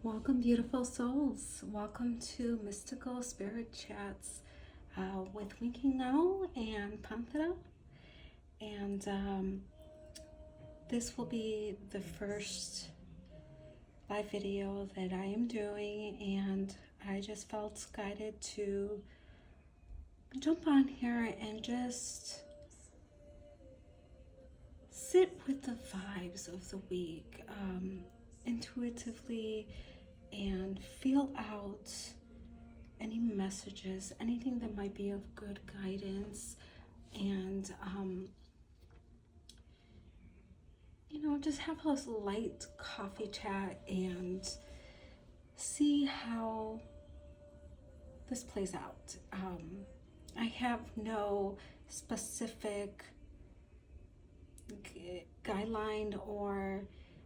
Welcome, beautiful souls. Welcome to Mystical Spirit Chats with Winking Now and Panthera. And this will be the first live video that I am doing, and I just felt guided to jump on here and just sit with the vibes of the week intuitively and feel out any messages, anything that might be of good guidance, and just have a light coffee chat and see how this plays out. I have no specific guideline or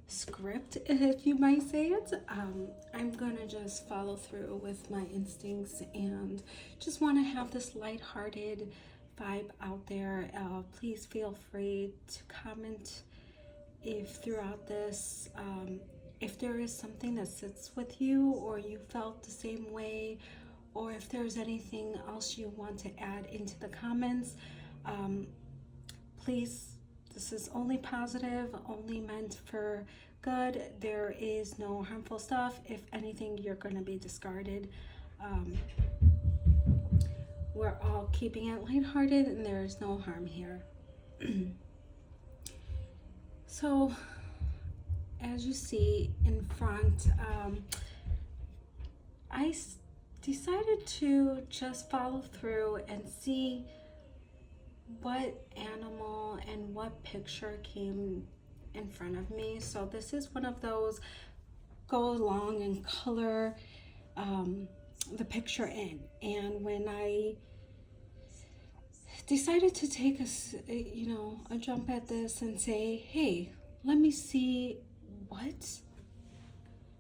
script, if you might say it. I'm gonna just follow through with my instincts and just want to have this lighthearted vibe out there. Please feel free to comment if throughout this, if there is something that sits with you or you felt the same way, or if there's anything else you want to add into the comments. Please, this is only positive, only meant for good. There is no harmful stuff. If anything, you're going to be discarded. We're all keeping it lighthearted and there is no harm here. So, as you see in front, I decided to just follow through and see what animal and what picture came in front of me. So this is one of those go along and color the picture in. And when I decided to take a jump at this and say, hey, let me see what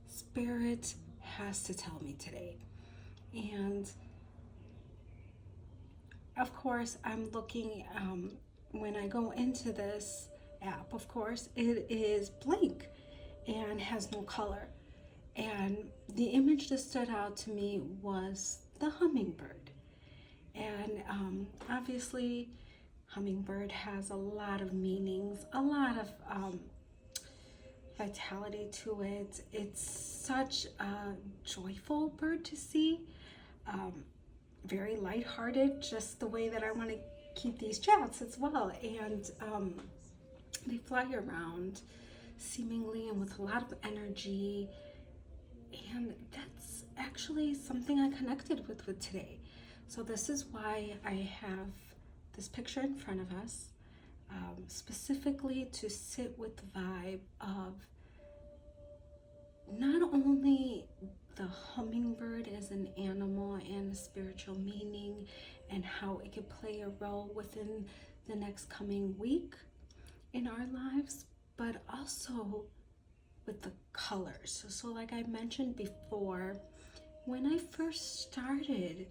Spirit has to tell me today. And of course, I'm looking, when I go into this app, of course, it is blank and has no color. And the image that stood out to me was the hummingbird. And obviously, hummingbird has a lot of meanings, a lot of vitality to it. It's such a joyful bird to see. Very lighthearted, just the way that I want to keep these chats as well. And they fly around seemingly and with a lot of energy. And that's actually something I connected with today. So this is why I have this picture in front of us, specifically to sit with the vibe of not only the hummingbird as an animal and a spiritual meaning and how it could play a role within the next coming week in our lives, but also with the colors. So like I mentioned before, when I first started,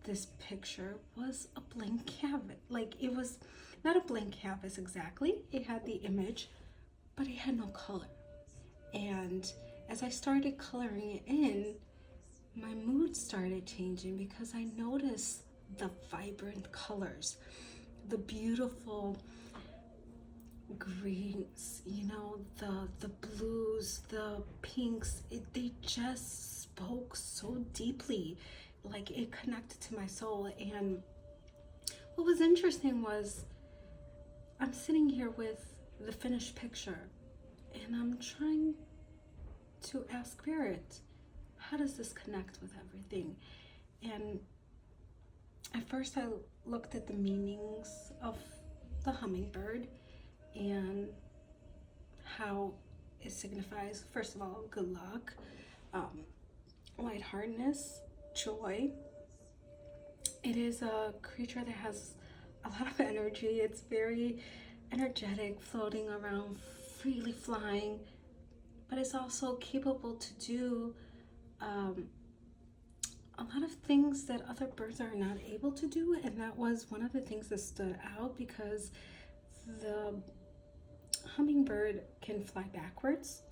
this picture was a blank canvas. Like, it was not a blank canvas exactly. It had the image, but it had no color. And as I started coloring it in, my mood started changing because I noticed the vibrant colors, the beautiful greens, the blues, the pinks. They just spoke so deeply, like it connected to my soul. And what was interesting was I'm sitting here with the finished picture and I'm trying to ask Spirit, how does this connect with everything? And at first I looked at the meanings of the hummingbird and how it signifies, first of all, good luck, lightheartedness, joy. It is a creature that has a lot of energy. It's very energetic, floating around, freely flying, but it's also capable to do a lot of things that other birds are not able to do. And that was one of the things that stood out, because the hummingbird can fly backwards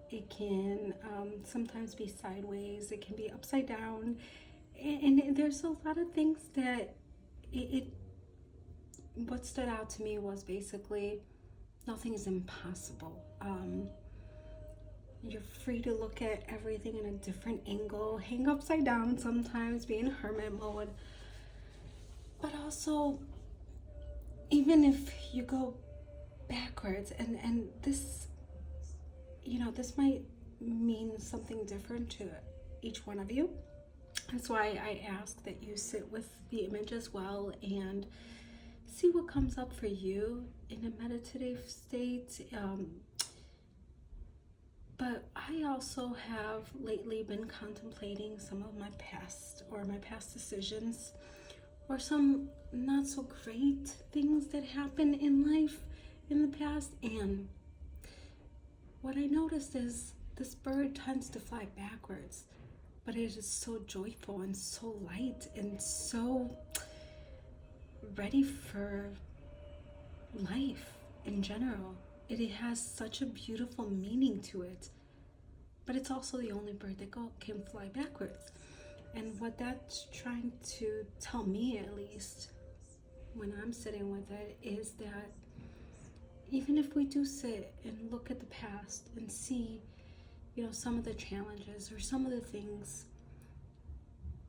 It can sometimes be sideways. It can be upside down. And there's a lot of things that what stood out to me was basically nothing is impossible. You're free to look at everything in a different angle, hang upside down sometimes, be in hermit mode. But also, even if you go backwards, and this, this might mean something different to each one of you. That's why I ask that you sit with the image as well and see what comes up for you in a meditative state. But I also have lately been contemplating some of my past decisions, or some not so great things that happened in life in the past. And what I noticed is this bird tends to fly backwards, but it is so joyful and so light and so ready for life in general. It has such a beautiful meaning to it, but it's also the only bird that can fly backwards. And what that's trying to tell me, at least when I'm sitting with it, is that even if we do sit and look at the past and see, some of the challenges or some of the things,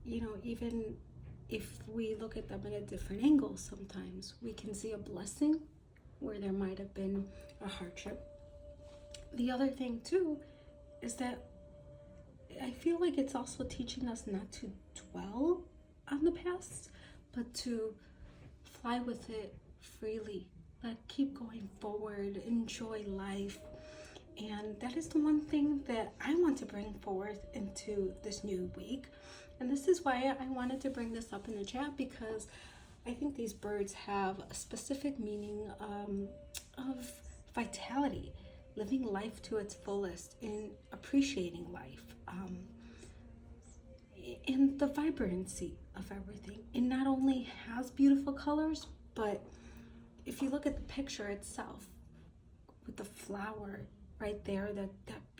even if we look at them at a different angle, sometimes we can see a blessing where there might have been a hardship. The other thing too is that I feel like it's also teaching us not to dwell on the past, but to fly with it freely. Keep going forward, enjoy life. And that is the one thing that I want to bring forth into this new week. And this is why I wanted to bring this up in the chat, because I think these birds have a specific meaning of vitality, living life to its fullest, and appreciating life, and the vibrancy of everything. It not only has beautiful colors, but if you look at the picture itself with the flower right there, that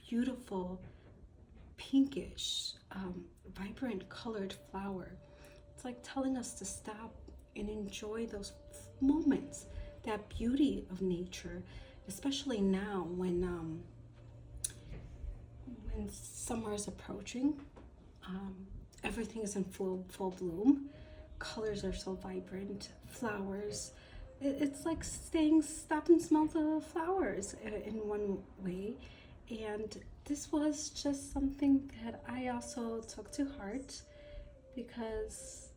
beautiful pinkish, vibrant colored flower, it's like telling us to stop and enjoy those moments, that beauty of nature, especially now when summer is approaching. Everything is in full bloom. Colors are so vibrant. Flowers. It's like stop and smell the flowers in one way. And this was just something that I also took to heart, because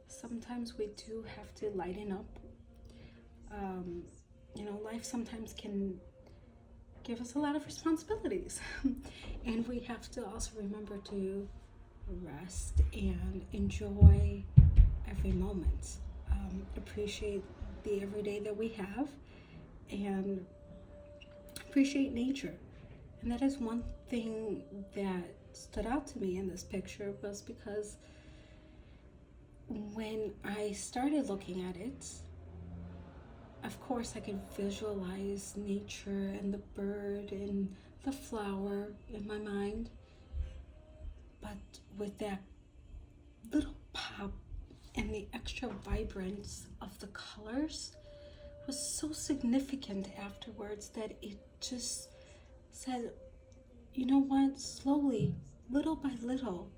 sometimes we do have to lighten up. Life sometimes can give us a lot of responsibilities. And we have to also remember to rest and enjoy every moment. Appreciate the everyday that we have, and appreciate nature. And that is one thing that stood out to me in this picture, was because when I started looking at it, of course I could visualize nature and the bird and the flower in my mind, but with that little pop and the extra vibrance of the colors was so significant afterwards that it just said, you know what, slowly, little by little,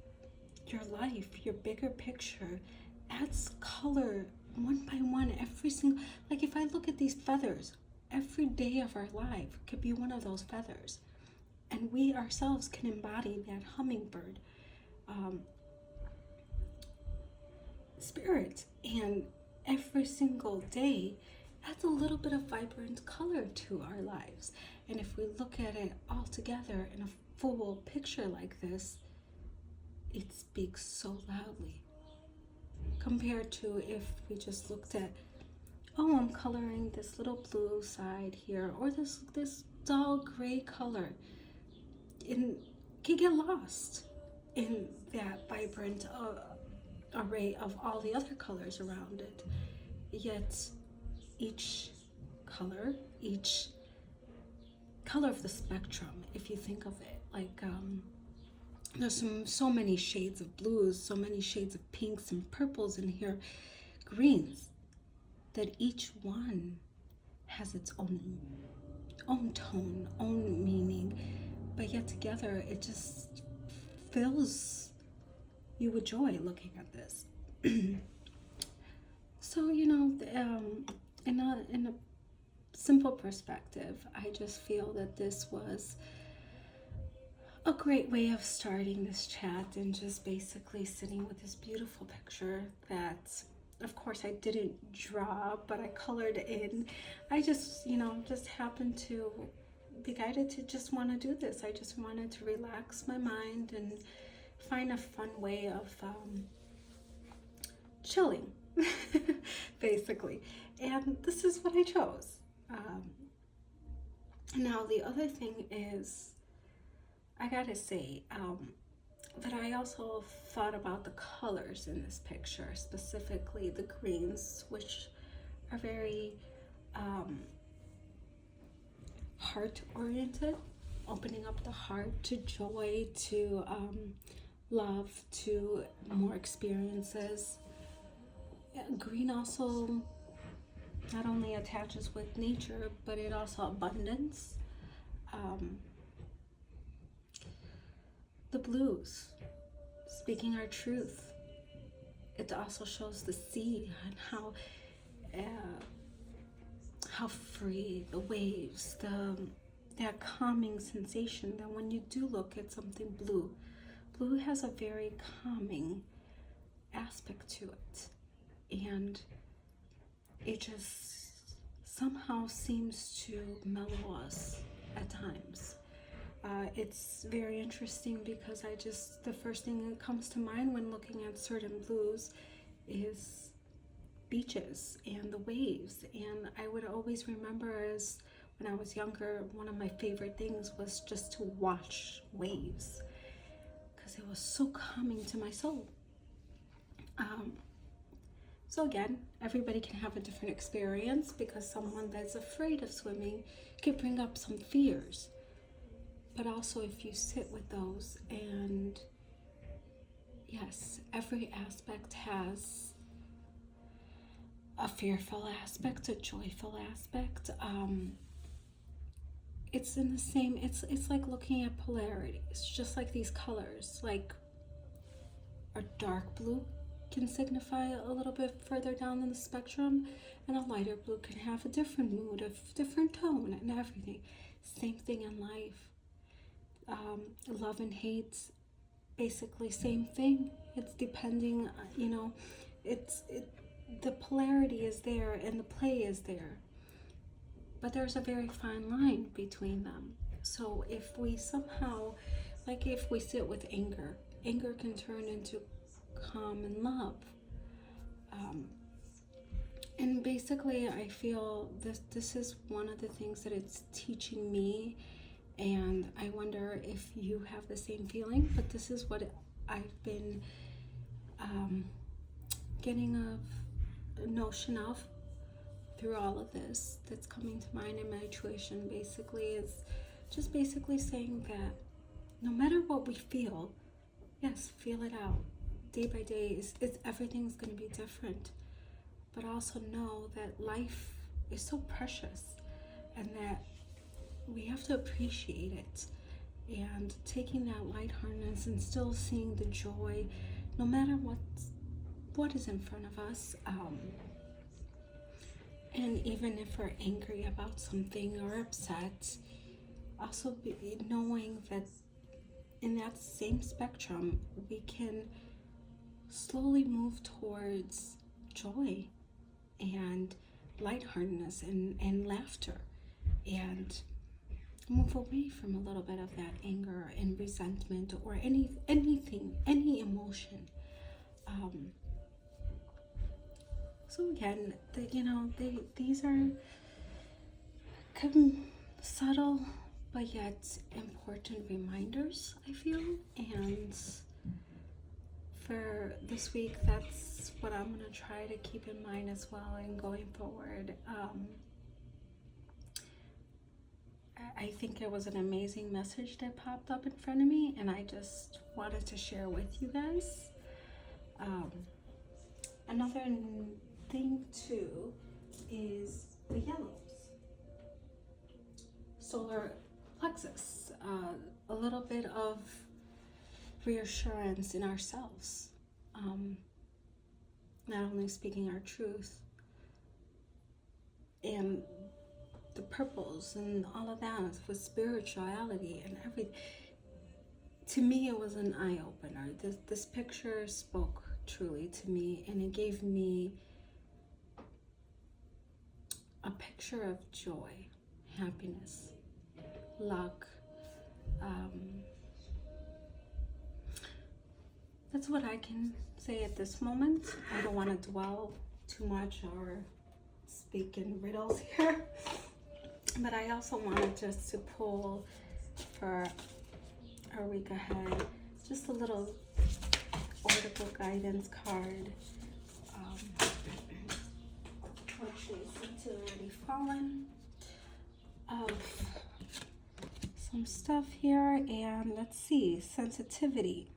your life, your bigger picture adds color one by one. Every single, like if I look at these feathers, every day of our life could be one of those feathers, and we ourselves can embody that hummingbird spirit. And every single day adds a little bit of vibrant color to our lives. And if we look at it all together in a full picture like this, it speaks so loudly, compared to if we just looked at, oh, I'm coloring this little blue side here, or this dull gray color, and can get lost in that vibrant array of all the other colors around it. Yet each color, each color of the spectrum, if you think of it. Like, there's so many shades of blues, so many shades of pinks and purples in here, greens, that each one has its own tone, own meaning, but yet together it just fills you with joy looking at this. So, you know, in a simple perspective, I just feel that this was a great way of starting this chat, and just basically sitting with this beautiful picture that, of course, I didn't draw, but I colored in. I just, you know, just happened to be guided to just want to do this. I just wanted to relax my mind and find a fun way of chilling, basically. And this is what I chose. Now, the other thing is, I gotta say, that I also thought about the colors in this picture, specifically the greens, which are very heart-oriented, opening up the heart to joy, to love, to more experiences. Green also not only attaches with nature, but it also abundance. The blues, speaking our truth. It also shows the sea and how free the waves, that calming sensation that when you do look at something blue, blue has a very calming aspect to it, and it just somehow seems to mellow us at times. It's very interesting because the first thing that comes to mind when looking at certain blues is beaches and the waves. And I would always remember, as when I was younger, one of my favorite things was just to watch waves, because it was so calming to my soul. So again, everybody can have a different experience, because someone that's afraid of swimming can bring up some fears. But also, if you sit with those, and yes, every aspect has a fearful aspect, a joyful aspect. It's in the same, it's like looking at polarity. It's just like these colors, like a dark blue can signify a little bit further down in the spectrum, and a lighter blue can have a different mood, a different tone, and everything. Same thing in life. Love and hate, basically same thing. It's depending, you know, the polarity is there and the play is there, but there's a very fine line between them. So if we somehow, like if we sit with anger can turn into calm and love. And basically, I feel this is one of the things that it's teaching me. And I wonder if you have the same feeling, but this is what I've been getting a notion of through all of this that's coming to mind in my intuition. Basically, is just basically saying that no matter what we feel, yes, feel it out. Day by day, everything's going to be different. But also know that life is so precious, and that we have to appreciate it, and taking that lightheartedness and still seeing the joy no matter what is in front of us. And even if we're angry about something or upset, also knowing that in that same spectrum we can slowly move towards joy and lightheartedness and laughter, and move away from a little bit of that anger and resentment or anything, any emotion. So again, these are subtle but yet important reminders, I feel. And for this week, that's what I'm going to try to keep in mind as well, and going forward. I think it was an amazing message that popped up in front of me, and I just wanted to share with you guys. Another thing too is the yellows. Solar plexus, a little bit of reassurance in ourselves. Not only speaking our truth, and the purples and all of that with spirituality and everything. To me, it was an eye-opener. This picture spoke truly to me, and it gave me a picture of joy, happiness, luck. That's what I can say at this moment. I don't want to dwell too much or speak in riddles here, but I also wanted just to pull for our week ahead just a little oracle guidance card, which is into already fallen, of some stuff here. And let's see, sensitivity.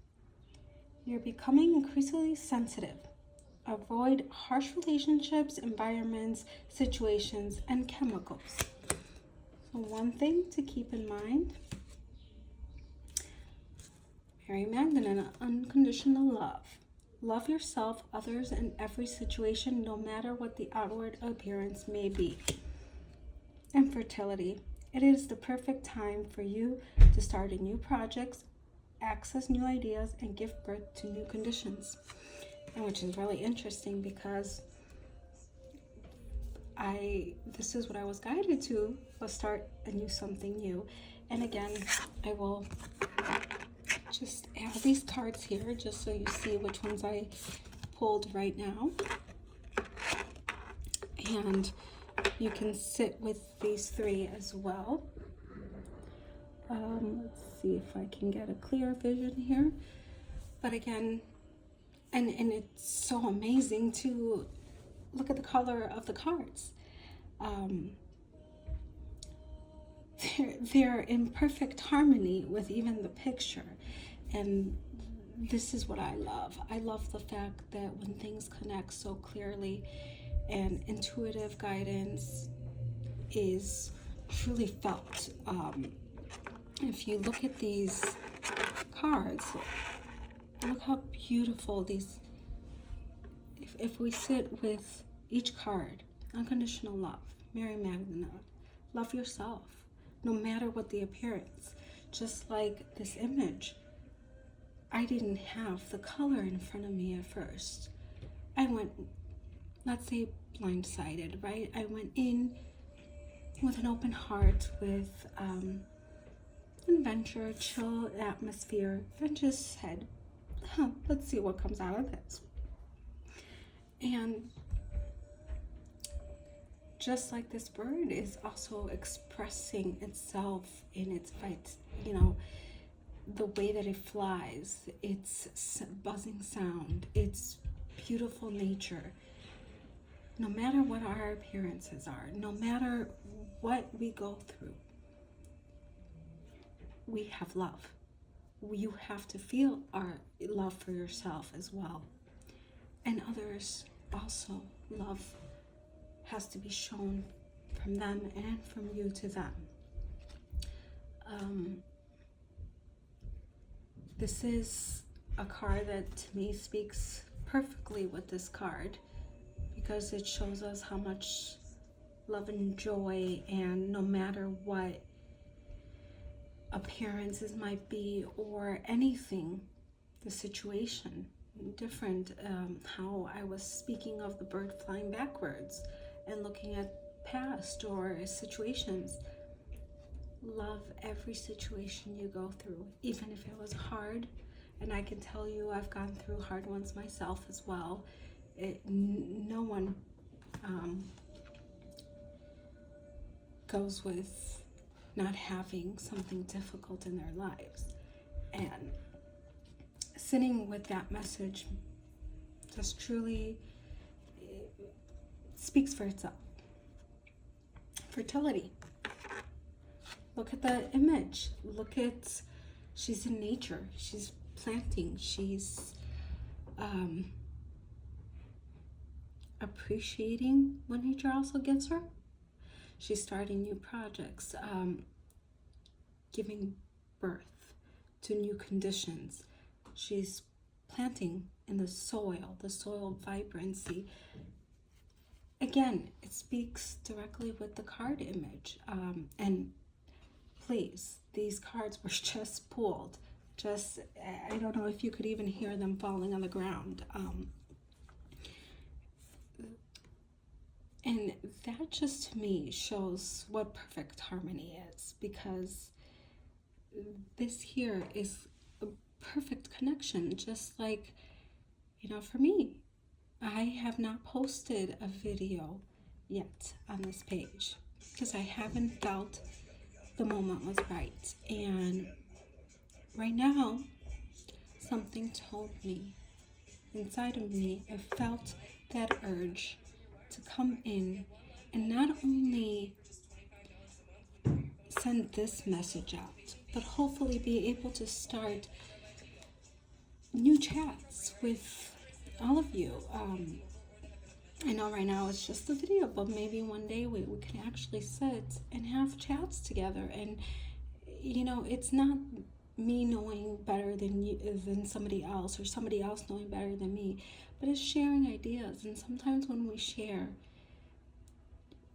You're becoming increasingly sensitive. Avoid harsh relationships, environments, situations, and chemicals. So one thing to keep in mind, Mary Magdalene, unconditional love. Love yourself, others, and every situation, no matter what the outward appearance may be. And fertility. It is the perfect time for you to start new projects, access new ideas, and give birth to new conditions. And which is really interesting because this is what I was guided to, was start something new. And again, I will just add these cards here just so you see which ones I pulled right now. And you can sit with these three as well. Let's see if I can get a clear vision here. But again, and it's so amazing to look at the color of the cards. They're in perfect harmony with even the picture. And this is what I love. I love the fact that when things connect so clearly and intuitive guidance is truly felt. If you look at these cards, look how beautiful these, if we sit with each card, unconditional love, Mary Magdalene, love yourself, no matter what the appearance. Just like this image, I didn't have the color in front of me at first. I went, let's say, blindsided, right? I went in with an open heart, with adventure, chill atmosphere, and just said, let's see what comes out of this. And just like this bird is also expressing itself in its flight, the way that it flies, its buzzing sound, its beautiful nature. No matter what our appearances are, no matter what we go through, we have love. You have to feel our love for yourself as well. And others also. Love has to be shown from them and from you to them. This is a card that to me speaks perfectly with this card, because it shows us how much love and joy, and no matter what appearances might be or anything, the situation, different, how I was speaking of the bird flying backwards and looking at past or situations. Love every situation you go through, even if it was hard. And I can tell you, I've gone through hard ones myself as well. No one goes with not having something difficult in their lives. And sitting with that message just truly speaks for itself. Fertility. Look at the image. Look at, she's in nature. She's planting. She's appreciating what nature also gives her. She's starting new projects, giving birth to new conditions. She's planting in the soil vibrancy. Again, it speaks directly with the card image. And please, these cards were just pulled. I don't know if you could even hear them falling on the ground. And that just to me shows what perfect harmony is, because this here is a perfect connection. Just like, for me, I have not posted a video yet on this page because I haven't felt the moment was right. And right now, something told me inside of me, I felt that urge to come in and not only send this message out, but hopefully be able to start new chats with all of you. I know right now it's just a video, but maybe one day we can actually sit and have chats together. And it's not me knowing better than somebody else, or somebody else knowing better than me, but it's sharing ideas. And sometimes when we share,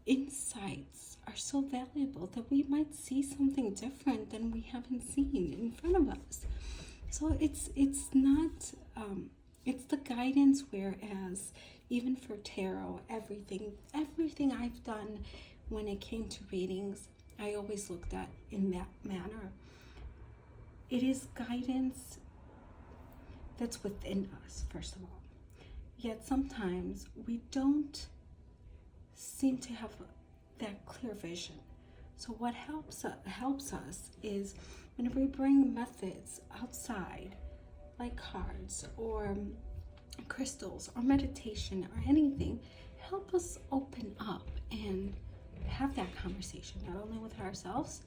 insights are so valuable that we might see something different than we haven't seen in front of us. So it's not it's the guidance, whereas even for tarot, everything I've done when it came to readings, I always looked at in that manner. It is guidance that's within us, first of all. Yet sometimes we don't seem to have that clear vision. So what helps us is whenever we bring methods outside, like cards or crystals or meditation or anything, help us open up and have that conversation, not only with ourselves,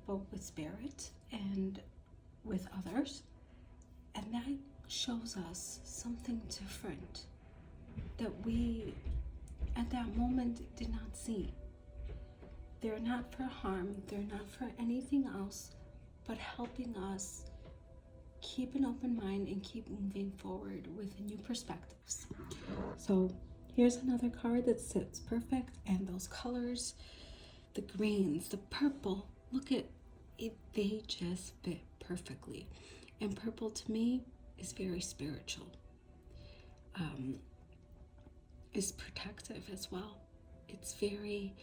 but with spirit and with others. And that shows us something different that we at that moment did not see. They're not for harm, they're not for anything else, but helping us keep an open mind and keep moving forward with new perspectives. So here's another card that sits perfect, and those colors, the greens, the purple, look at it, they just fit perfectly. And purple to me is very spiritual. Is protective as well. It's very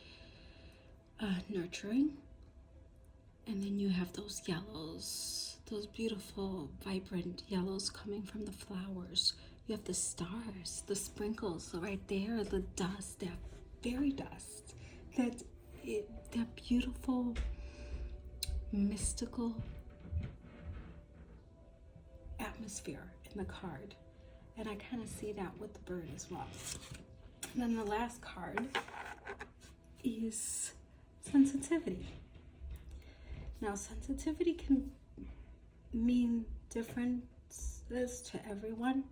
nurturing. And then you have those yellows, those beautiful, vibrant yellows coming from the flowers. You have the stars, the sprinkles right there, the dust, that fairy dust, that beautiful, mystical atmosphere in the card. And I kind of see that with the bird as well. And then the last card is sensitivity. Now, sensitivity can mean differences to everyone,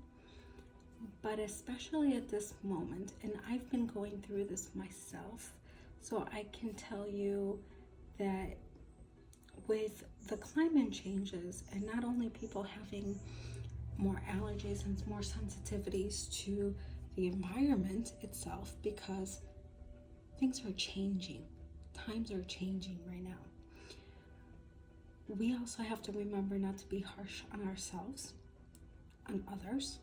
but especially at this moment, and I've been going through this myself, so I can tell you that with the climate changes, and not only people having more allergies and more sensitivities to the environment itself, because things are changing, times are changing right now. We also have to remember not to be harsh on ourselves, on others,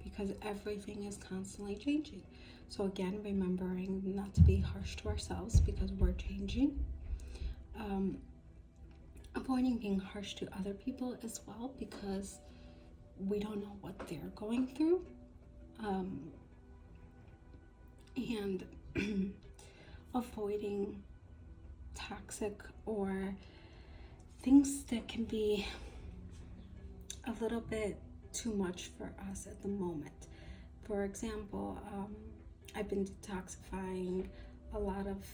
because everything is constantly changing. So again, remembering not to be harsh to ourselves because we're changing. Avoiding being harsh to other people as well, because we don't know what they're going through. And avoiding toxic or things that can be a little bit too much for us at the moment. For example, I've been detoxifying a lot of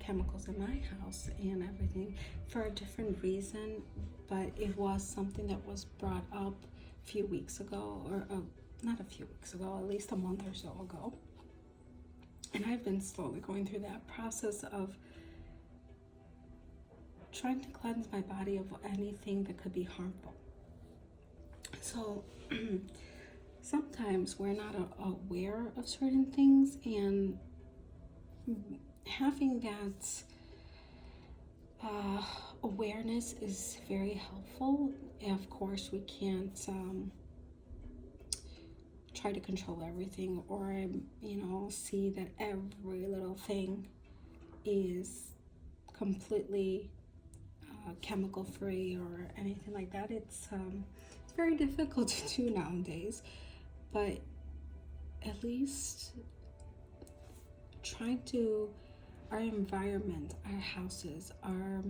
chemicals in my house and everything for a different reason, but it was something that was brought up a few weeks ago, or not a few weeks ago, at least a month or so ago. And I've been slowly going through that process of trying to cleanse my body of anything that could be harmful. So sometimes we're not aware of certain things, and having that awareness is very helpful. Of course, we can't try to control everything, or see that every little thing is completely chemical free or anything like that. It's very difficult to do nowadays, but at least trying to, our environment, our houses, our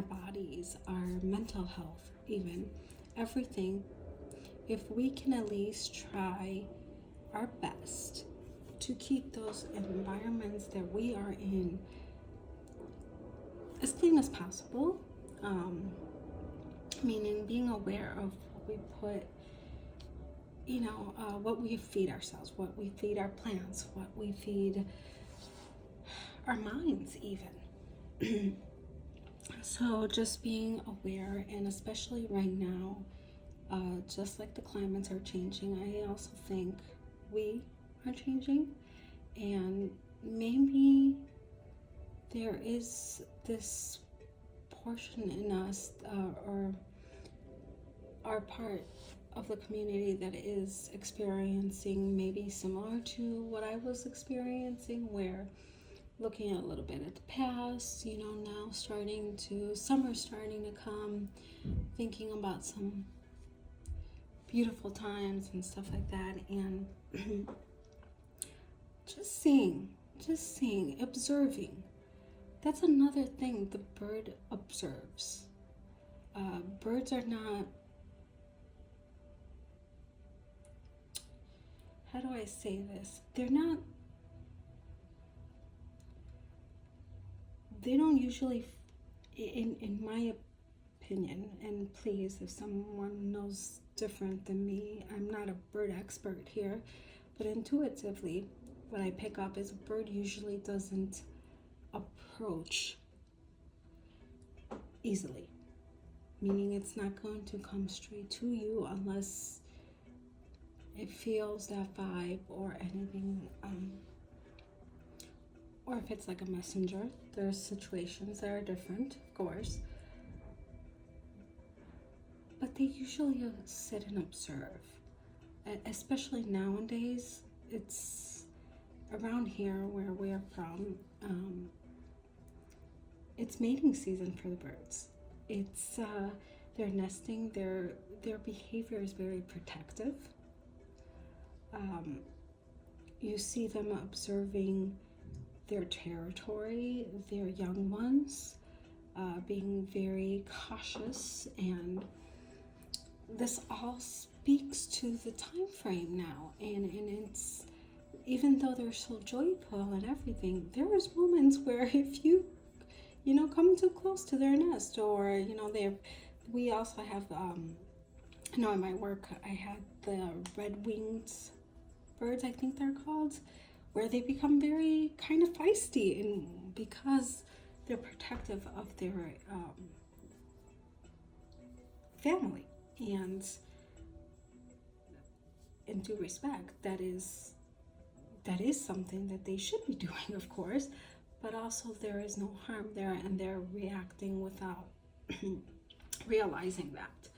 bodies, our mental health, even everything, if we can at least try our best to keep those environments that we are in as clean as possible, meaning being aware of what we put, what we feed ourselves, what we feed our plants, what we feed our minds even. So just being aware, and especially right now, just like the climates are changing, I also think we are changing, and maybe there is this portion in us, or our part of the community, that is experiencing maybe similar to what I was experiencing, where looking a little bit at the past, now summer starting to come, thinking about some beautiful times and stuff like that, and just seeing, observing. That's another thing the bird observes. Birds are not, how do I say this? They don't usually, in my opinion, and please, if someone knows different than me, I'm not a bird expert here, but intuitively, what I pick up is a bird usually doesn't approach easily, meaning it's not going to come straight to you unless it feels that vibe or anything, or if it's like a messenger. There's situations that are different, of course, but they usually sit and observe, especially nowadays. It's around here where we're from, it's mating season for the birds. It's they're nesting, their behavior is very protective. You see them observing their territory, their young ones, being very cautious, and this all speaks to the time frame now, and it's, even though they're so joyful and everything, there is moments where if you come too close to their nest, or we also have in my work I had the red-winged birds, I think they're called, where they become very kind of feisty, and because they're protective of their family, and in due respect, that is something that they should be doing, of course, but also there is no harm there, and they're reacting without realizing that.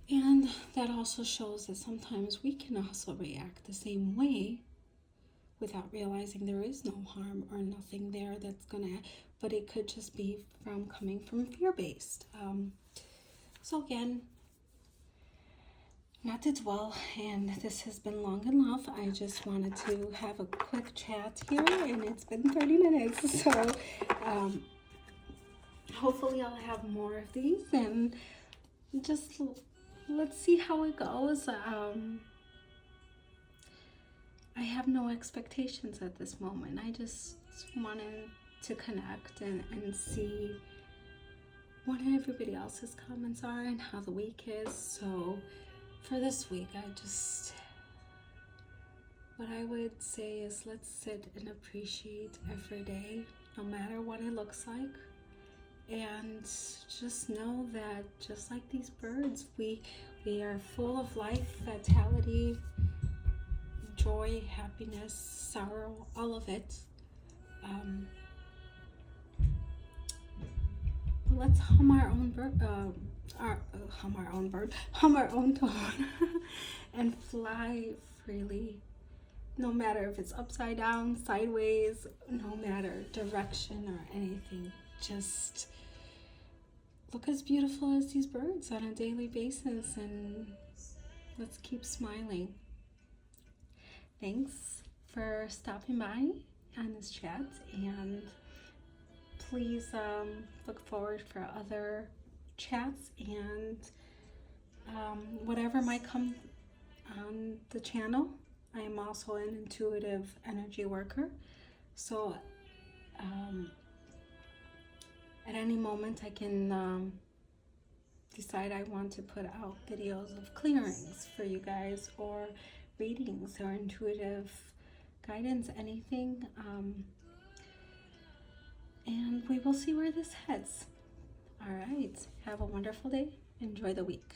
And that also shows that sometimes we can also react the same way without realizing there is no harm or nothing there that's gonna, but it could just be coming from fear-based. So again, not to dwell, and this has been long enough. I just wanted to have a quick chat here, and it's been 30 minutes, so hopefully I'll have more of these, and just let's see how it goes. I have no expectations at this moment. I just wanted to connect and see what everybody else's comments are and how the week is. So for this week, what I would say is, let's sit and appreciate every day, no matter what it looks like. And just know that just like these birds, we are full of life, vitality, joy, happiness, sorrow, all of it. But let's hum our own tone and fly freely. No matter if it's upside down, sideways, no matter direction or anything, just look as beautiful as these birds on a daily basis, and let's keep smiling. Thanks for stopping by on this chat, and please look forward for other chats and whatever might come on the channel. I am also an intuitive energy worker, so at any moment I can decide I want to put out videos of clearings for you guys, or readings, or intuitive guidance, anything, and we will see where this heads. All right, have a wonderful day. Enjoy the week.